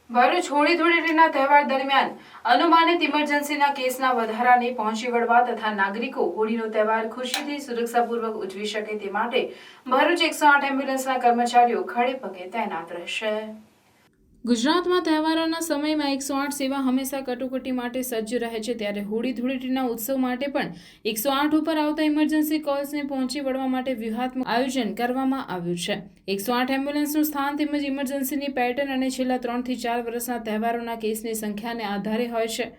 ભરૂચ હોળી ધૂળેટીના તહેવાર દરમિયાન અનુમાનિત ઇમરજન્સીના કેસના વધારાને પહોંચી વળવા તથા નાગરિકો હોળીનો તહેવાર ખુશીથી સુરક્ષાપૂર્વક ઉજવી શકે તે માટે ભરૂચ 108 એમ્બ્યુલન્સના કર્મચારીઓ ખડે પગે તૈનાત રહેશે। ગુજરાતમાં તહેવારોના સમયમાં 108 સેવા હંમેશા કટોકટી માટે સજ્જ રહે છે, ત્યારે હોળી ધૂળેટીના ઉત્સવ માટે પણ 108 ઉપર આવતા ઇમરજન્સી કોલ્સને પહોંચી વળવા માટે વ્યૂહાત્મક આયોજન કરવામાં આવ્યું છે। 108 એમ્બ્યુલન્સનું સ્થાન તેમજ ઇમરજન્સીની પેટર્ન અને છેલ્લા 3 થી 4 વર્ષના તહેવારોના કેસની સંખ્યાને આધારે હોય છે।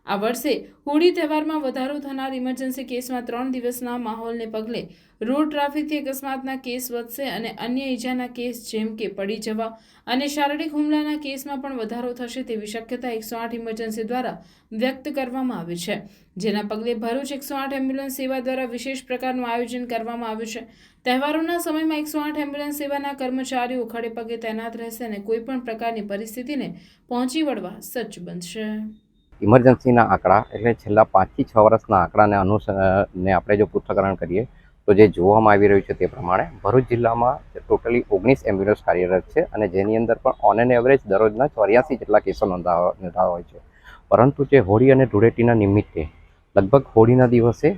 આ વર્ષે હોળી તહેવારમાં વધારો થનાર ઇમરજન્સી કેસમાં 3 દિવસના માહોલને પગલે રોડ ટ્રાફિકથી અકસ્માતના કેસ વધશે અને અન્ય ઈજાના કેસ જેમ કે પડી જવા અને શારીરિક હુમલાના કેસમાં પણ વધારો થશે તેવી શક્યતા 108 ઇમરજન્સી દ્વારા વ્યક્ત કરવામાં આવી છે, જેના પગલે ભરૂચ 108 એમ્બ્યુલન્સ સેવા દ્વારા વિશેષ પ્રકારનું આયોજન કરવામાં આવ્યું છે। તહેવારોના સમયમાં 108 એમ્બ્યુલન્સ સેવાના કર્મચારીઓ ખડે પગે તૈનાત રહેશે અને કોઈપણ પ્રકારની પરિસ્થિતિને પહોંચી વળવા સજ્જ બનશે। ઇમરજન્સીના આંકડા એટલે છેલ્લા 5 થી 6 વર્ષના આંકડાને અનુસરીને આપણે જો પૃથ્થકરણ કરીએ તો જે જોવામાં આવી રહ્યું છે તે પ્રમાણે ભરૂચ જિલ્લામાં ટોટલી 19 એમ્બ્યુલન્સ કાર્યરત છે અને જેની અંદર પણ ઓન એન એવરેજ દરરોજના 84 જેટલા કેસો નોંધાવા હોય છે, પરંતુ જે હોળી અને ધૂળેટીના નિમિત્તે લગભગ હોળીના દિવસે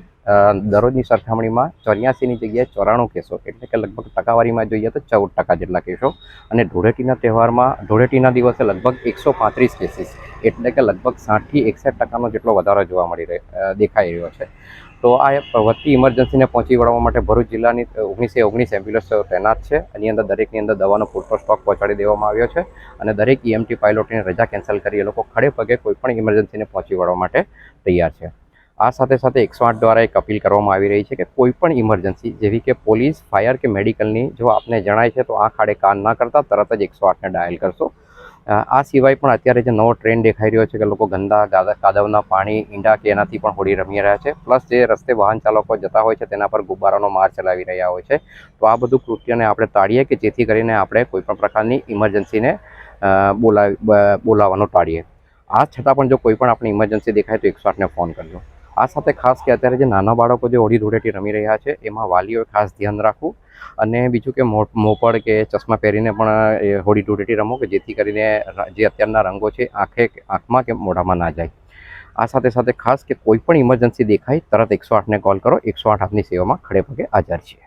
દરરોજની સરખામણીમાં 84ની જગ્યાએ 94 કેસો એટલે કે લગભગ ટકાવારીમાં જોઈએ તો 14% જેટલા કેસો અને ધૂળેટીના તહેવારમાં ધૂળેટીના દિવસે લગભગ 135 કેસીસ એટલે કે લગભગ 60 થી 61% જેટલો વધારો જોવા દેખાઈ રહ્યો છે। તો આ વધતી ઇમરજન્સીને પહોંચી વળવા માટે ભરૂચ જિલ્લાની 19 એમ્બ્યુલન્સ તૈનાત છે। એની અંદર દરેકની અંદર દવાનો પૂરતો સ્ટોક પહોંચાડી દેવામાં આવ્યો છે અને દરેક EMT પાયલોટની રજા કેન્સલ કરી એ લોકો ખડે પગે કોઈપણ ઇમરજન્સીને પહોંચી વળવા માટે તૈયાર છે। આ સાથે સાથે 108 દ્વારા એક અપીલ કરવામાં આવી રહી છે કે કોઈપણ ઇમરજન્સી જેવી કે પોલીસ, ફાયર કે મેડિકલની જો આપને જણાય છે તો આ ખાડે કાન ના કરતા તરત જ 108ને ડાયલ કરશો। આ સિવાય પણ અત્યારે જે નવો ટ્રેન્ડ દેખાઈ રહ્યો છે કે લોકો ગંદા કાદવના પાણી, ઈંડા કે એનાથી પણ હોળી રમી રહ્યા છે, પ્લસ જે રસ્તે વાહન ચાલકો જતા હોય છે તેના પર ગુબ્બારાનો માર ચલાવી રહ્યા હોય છે। તો આ બધું કૃત્યને આપણે ટાળીએ કે જેથી કરીને આપણે કોઈપણ પ્રકારની ઇમરજન્સીને બોલાવવાનું ટાળીએ। આ છતાં પણ જો કોઈ પણ આપણી ઇમરજન્સી દેખાય તો 108ને ફોન કરજો। આ સાથે ખાસ કે અત્યારે જે નાના બાળકો જે હોળી ધૂળેટી રમી રહ્યા છે એમાં વાલીઓએ ખાસ ધ્યાન રાખવું અને બીજું કે મોપડ કે ચશ્મા પહેરીને પણ હોળી ધૂળેટી રમો કે જેથી કરીને જે અત્યારના રંગો છે આંખમાં કે મોઢામાં ના જાય। આ સાથે સાથે ખાસ કે કોઈ પણ ઇમરજન્સી દેખાય તરત 108ને કોલ કરો। 108 આપની સેવામાં ખડે પગે હાજર છે।